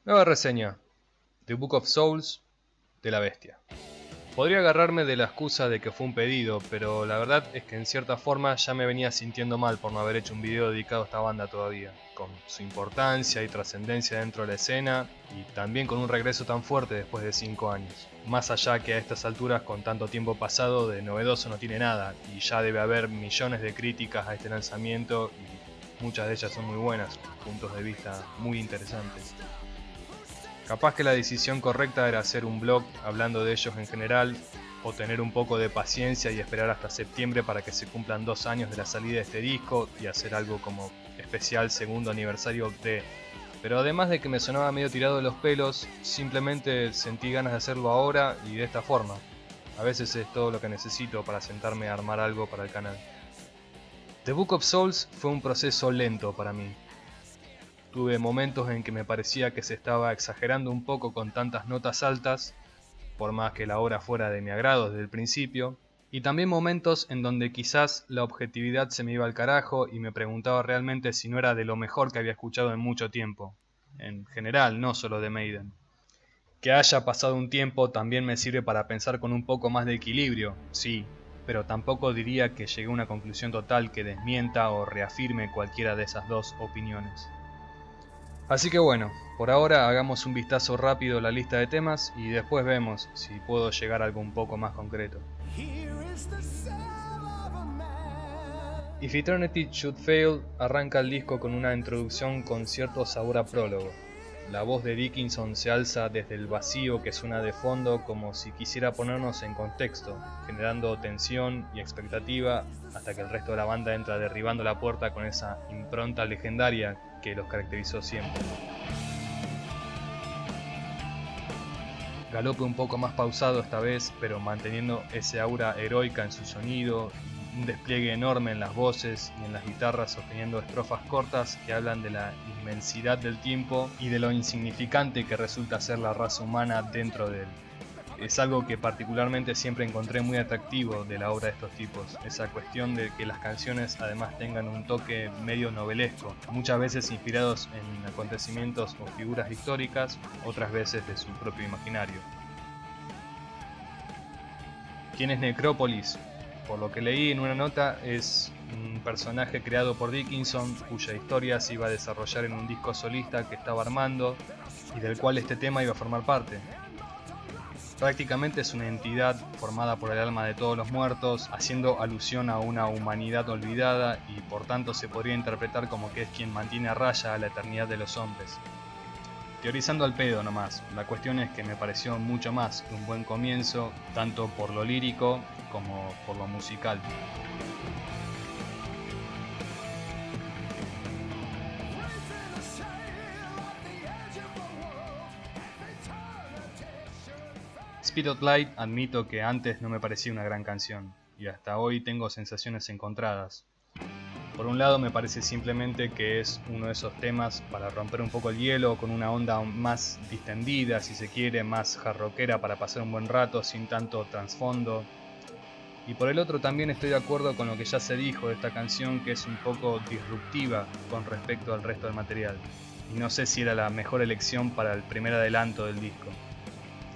Nueva reseña: The Book of Souls de La Bestia. Podría agarrarme de la excusa de que fue un pedido, pero la verdad es que en cierta forma ya me venía sintiendo mal por no haber hecho un video dedicado a esta banda todavía, con su importancia y trascendencia dentro de la escena, y también con un regreso tan fuerte después de 5 años. Más allá que a estas alturas, con tanto tiempo pasado, de novedoso no tiene nada, y ya debe haber millones de críticas a este lanzamiento, y muchas de ellas son muy buenas, puntos de vista muy interesantes. Capaz que la decisión correcta era hacer un blog hablando de ellos en general, o tener un poco de paciencia y esperar hasta septiembre para que se cumplan 2 años de la salida de este disco y hacer algo como especial segundo aniversario de... Pero además de que me sonaba medio tirado de los pelos, simplemente sentí ganas de hacerlo ahora y de esta forma. A veces es todo lo que necesito para sentarme a armar algo para el canal. The Book of Souls fue un proceso lento para mí. Tuve momentos en que me parecía que se estaba exagerando un poco con tantas notas altas, por más que la obra fuera de mi agrado desde el principio, y también momentos en donde quizás la objetividad se me iba al carajo y me preguntaba realmente si no era de lo mejor que había escuchado en mucho tiempo, en general, no solo de Maiden. Que haya pasado un tiempo también me sirve para pensar con un poco más de equilibrio, sí, pero tampoco diría que llegué a una conclusión total que desmienta o reafirme cualquiera de esas dos opiniones. Así que bueno, por ahora hagamos un vistazo rápido a la lista de temas y después vemos si puedo llegar a algo un poco más concreto. If Eternity Should Fail arranca el disco con una introducción con cierto sabor a prólogo. La voz de Dickinson se alza desde el vacío que suena de fondo como si quisiera ponernos en contexto, generando tensión y expectativa hasta que el resto de la banda entra derribando la puerta con esa impronta legendaria que los caracterizó siempre. Galope un poco más pausado esta vez, pero manteniendo ese aura heroica en su sonido, un despliegue enorme en las voces y en las guitarras sosteniendo estrofas cortas que hablan de la inmensidad del tiempo y de lo insignificante que resulta ser la raza humana dentro de él. Es algo que particularmente siempre encontré muy atractivo de la obra de estos tipos, esa cuestión de que las canciones además tengan un toque medio novelesco, muchas veces inspirados en acontecimientos o figuras históricas, otras veces de su propio imaginario. ¿Quién es Necrópolis? Por lo que leí en una nota, es un personaje creado por Dickinson cuya historia se iba a desarrollar en un disco solista que estaba armando y del cual este tema iba a formar parte. Prácticamente es una entidad formada por el alma de todos los muertos, haciendo alusión a una humanidad olvidada y por tanto se podría interpretar como que es quien mantiene a raya a la eternidad de los hombres. Teorizando al pedo nomás, la cuestión es que me pareció mucho más que un buen comienzo, tanto por lo lírico como por lo musical. Speed of Light admito que antes no me parecía una gran canción, y hasta hoy tengo sensaciones encontradas. Por un lado me parece simplemente que es uno de esos temas para romper un poco el hielo, con una onda más distendida, si se quiere, más jarroquera para pasar un buen rato sin tanto trasfondo. Y por el otro también estoy de acuerdo con lo que ya se dijo de esta canción, que es un poco disruptiva con respecto al resto del material. Y no sé si era la mejor elección para el primer adelanto del disco.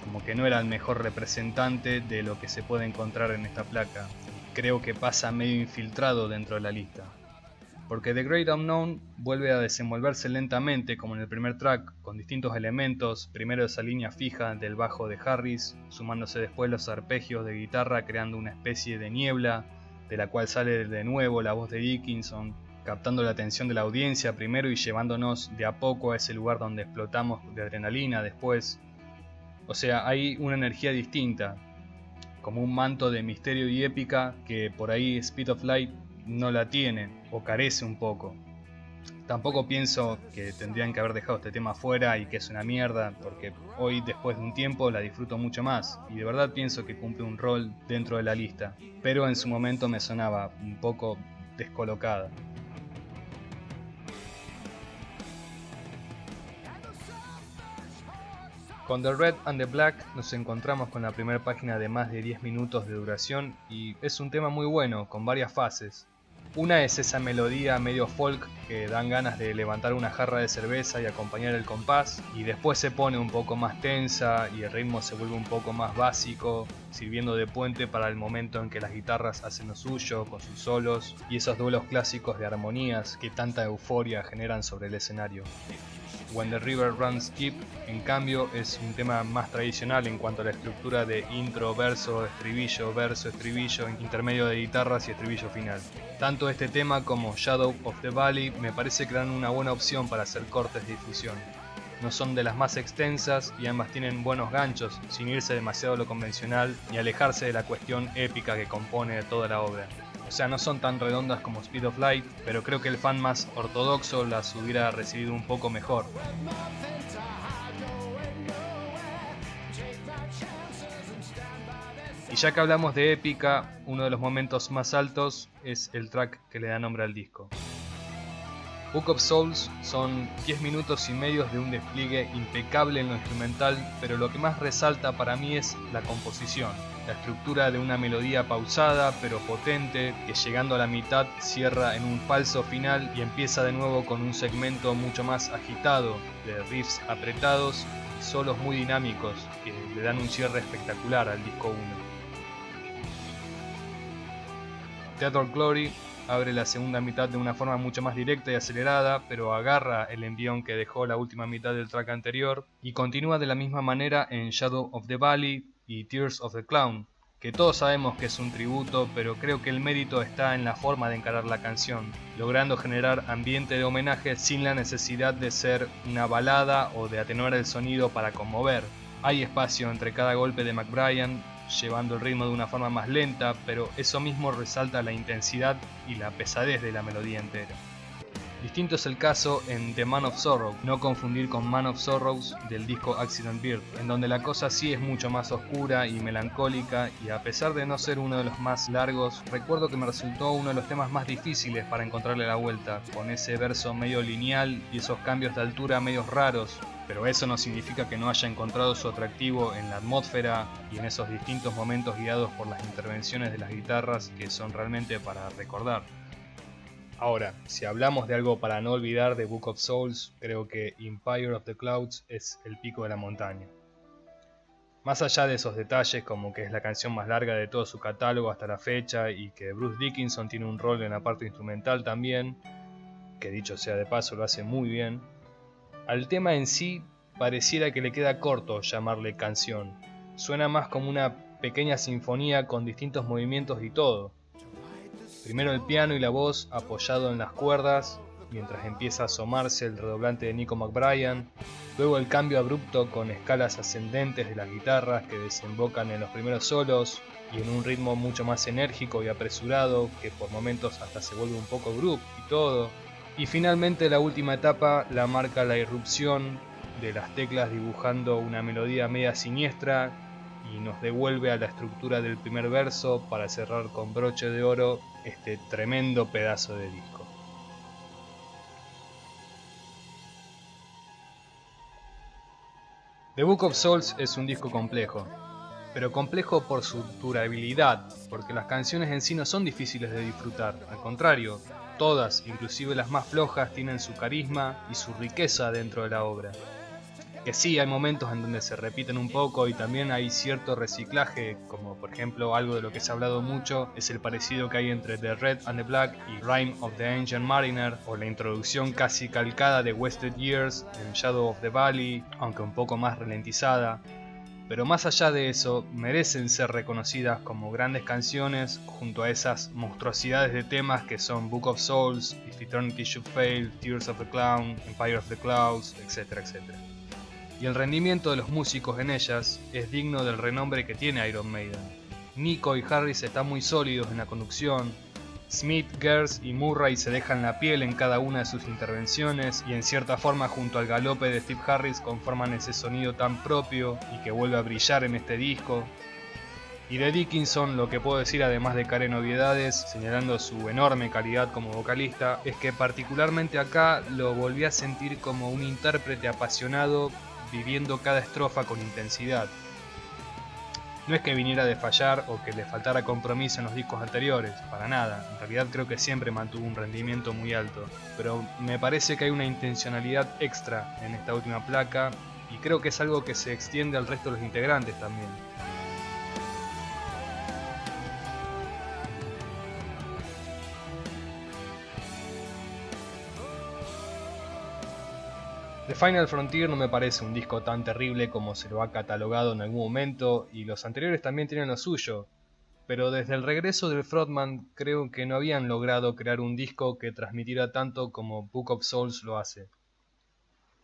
Como que no era el mejor representante de lo que se puede encontrar en esta placa. Creo que pasa medio infiltrado dentro de la lista. Porque The Great Unknown vuelve a desenvolverse lentamente como en el primer track, con distintos elementos, primero esa línea fija del bajo de Harris, sumándose después los arpegios de guitarra creando una especie de niebla, de la cual sale de nuevo la voz de Dickinson, captando la atención de la audiencia primero y llevándonos de a poco a ese lugar donde explotamos de adrenalina después. O sea, hay una energía distinta, como un manto de misterio y épica que por ahí Speed of Light no la tiene o carece un poco. Tampoco pienso que tendrían que haber dejado este tema fuera y que es una mierda, porque hoy después de un tiempo la disfruto mucho más y de verdad pienso que cumple un rol dentro de la lista, pero en su momento me sonaba un poco descolocada. Con The Red and the Black nos encontramos con la primera página de más de 10 minutos de duración y es un tema muy bueno, con varias fases. Una es esa melodía medio folk que dan ganas de levantar una jarra de cerveza y acompañar el compás, y después se pone un poco más tensa y el ritmo se vuelve un poco más básico, sirviendo de puente para el momento en que las guitarras hacen lo suyo con sus solos y esos duelos clásicos de armonías que tanta euforia generan sobre el escenario. When the River Runs Deep, en cambio, es un tema más tradicional en cuanto a la estructura de intro, verso, estribillo, intermedio de guitarras y estribillo final. Tanto este tema como Shadow of the Valley me parece que dan una buena opción para hacer cortes de difusión. No son de las más extensas y ambas tienen buenos ganchos, sin irse demasiado a lo convencional ni alejarse de la cuestión épica que compone toda la obra. O sea, no son tan redondas como Speed of Light, pero creo que el fan más ortodoxo las hubiera recibido un poco mejor. Y ya que hablamos de épica, uno de los momentos más altos es el track que le da nombre al disco. Book of Souls son 10 minutos y medio de un despliegue impecable en lo instrumental, pero lo que más resalta para mí es la composición. La estructura de una melodía pausada pero potente que llegando a la mitad cierra en un falso final y empieza de nuevo con un segmento mucho más agitado de riffs apretados y solos muy dinámicos que le dan un cierre espectacular al disco 1. Death or Glory abre la segunda mitad de una forma mucho más directa y acelerada, pero agarra el envión que dejó la última mitad del track anterior y continúa de la misma manera en Shadow of the Valley y Tears of the Clown, que todos sabemos que es un tributo, pero creo que el mérito está en la forma de encarar la canción, logrando generar ambiente de homenaje sin la necesidad de ser una balada o de atenuar el sonido para conmover. Hay espacio entre cada golpe de McBrien, llevando el ritmo de una forma más lenta, pero eso mismo resalta la intensidad y la pesadez de la melodía entera. Distinto es el caso en The Man of Sorrow, no confundir con Man of Sorrows del disco Accident Bird, en donde la cosa sí es mucho más oscura y melancólica, y a pesar de no ser uno de los más largos, recuerdo que me resultó uno de los temas más difíciles para encontrarle la vuelta, con ese verso medio lineal y esos cambios de altura medios raros, pero eso no significa que no haya encontrado su atractivo en la atmósfera y en esos distintos momentos guiados por las intervenciones de las guitarras que son realmente para recordar. Ahora, si hablamos de algo para no olvidar de Book of Souls, creo que Empire of the Clouds es el pico de la montaña. Más allá de esos detalles como que es la canción más larga de todo su catálogo hasta la fecha y que Bruce Dickinson tiene un rol en la parte instrumental también, que dicho sea de paso lo hace muy bien, al tema en sí pareciera que le queda corto llamarle canción. Suena más como una pequeña sinfonía con distintos movimientos y todo. Primero el piano y la voz apoyado en las cuerdas, mientras empieza a asomarse el redoblante de Nico McBrien, luego el cambio abrupto con escalas ascendentes de las guitarras que desembocan en los primeros solos y en un ritmo mucho más enérgico y apresurado que por momentos hasta se vuelve un poco groove y todo, y finalmente la última etapa la marca la irrupción de las teclas dibujando una melodía media siniestra y nos devuelve a la estructura del primer verso para cerrar con broche de oro este tremendo pedazo de disco. The Book of Souls es un disco complejo, pero complejo por su durabilidad, porque las canciones en sí no son difíciles de disfrutar, al contrario, todas, inclusive las más flojas, tienen su carisma y su riqueza dentro de la obra. Que sí, hay momentos en donde se repiten un poco y también hay cierto reciclaje, como por ejemplo algo de lo que se ha hablado mucho es el parecido que hay entre The Red and the Black y Rime of the Ancient Mariner, o la introducción casi calcada de Wasted Years en Shadow of the Valley, aunque un poco más ralentizada. Pero más allá de eso, merecen ser reconocidas como grandes canciones junto a esas monstruosidades de temas que son Book of Souls, If Eternity Should Fail, Tears of the Clown, Empire of the Clouds, etc. etc. Y el rendimiento de los músicos en ellas es digno del renombre que tiene Iron Maiden. Nico y Harris están muy sólidos en la conducción, Smith, Gers y Murray se dejan la piel en cada una de sus intervenciones y en cierta forma junto al galope de Steve Harris conforman ese sonido tan propio y que vuelve a brillar en este disco. Y de Dickinson lo que puedo decir, además de caer en obviedades, señalando su enorme calidad como vocalista, es que particularmente acá lo volví a sentir como un intérprete apasionado viviendo cada estrofa con intensidad. No es que viniera de fallar o que le faltara compromiso en los discos anteriores, para nada. En realidad creo que siempre mantuvo un rendimiento muy alto. Pero me parece que hay una intencionalidad extra en esta última placa y creo que es algo que se extiende al resto de los integrantes también. The Final Frontier no me parece un disco tan terrible como se lo ha catalogado en algún momento, y los anteriores también tienen lo suyo, pero desde el regreso del frontman creo que no habían logrado crear un disco que transmitiera tanto como Book of Souls lo hace.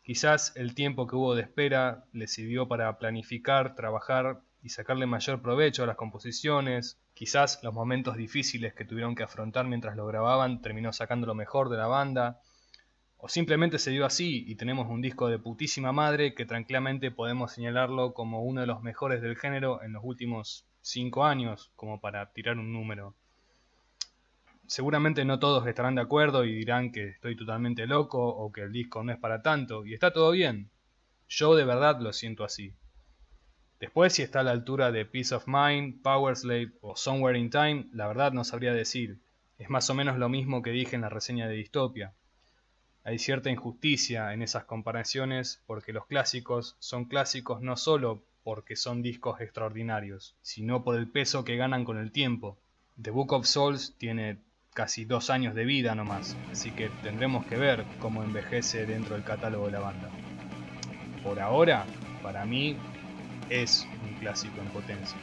Quizás el tiempo que hubo de espera les sirvió para planificar, trabajar y sacarle mayor provecho a las composiciones. Quizás los momentos difíciles que tuvieron que afrontar mientras lo grababan terminó sacando lo mejor de la banda. O simplemente se dio así y tenemos un disco de putísima madre que tranquilamente podemos señalarlo como uno de los mejores del género en los últimos 5 años, como para tirar un número. Seguramente no todos estarán de acuerdo y dirán que estoy totalmente loco o que el disco no es para tanto, y está todo bien. Yo de verdad lo siento así. Después, si está a la altura de Peace of Mind, Powerslave o Somewhere in Time, la verdad no sabría decir. Es más o menos lo mismo que dije en la reseña de Dystopia. Hay cierta injusticia en esas comparaciones porque los clásicos son clásicos no solo porque son discos extraordinarios, sino por el peso que ganan con el tiempo. The Book of Souls tiene casi 2 años de vida nomás, así que tendremos que ver cómo envejece dentro del catálogo de la banda. Por ahora, para mí, es un clásico en potencia.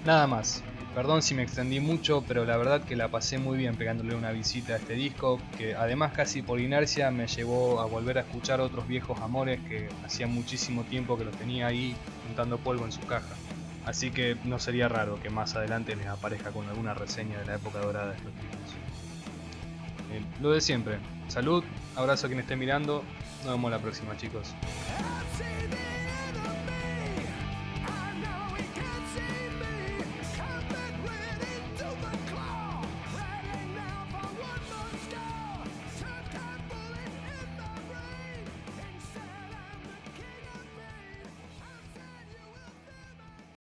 Nada más. Perdón si me extendí mucho, pero la verdad que la pasé muy bien pegándole una visita a este disco, que además casi por inercia me llevó a volver a escuchar otros viejos amores que hacía muchísimo tiempo que los tenía ahí juntando polvo en su caja. Así que no sería raro que más adelante les aparezca con alguna reseña de la época dorada de estos tipos. Lo de siempre. Salud, abrazo a quien esté mirando, nos vemos la próxima, chicos.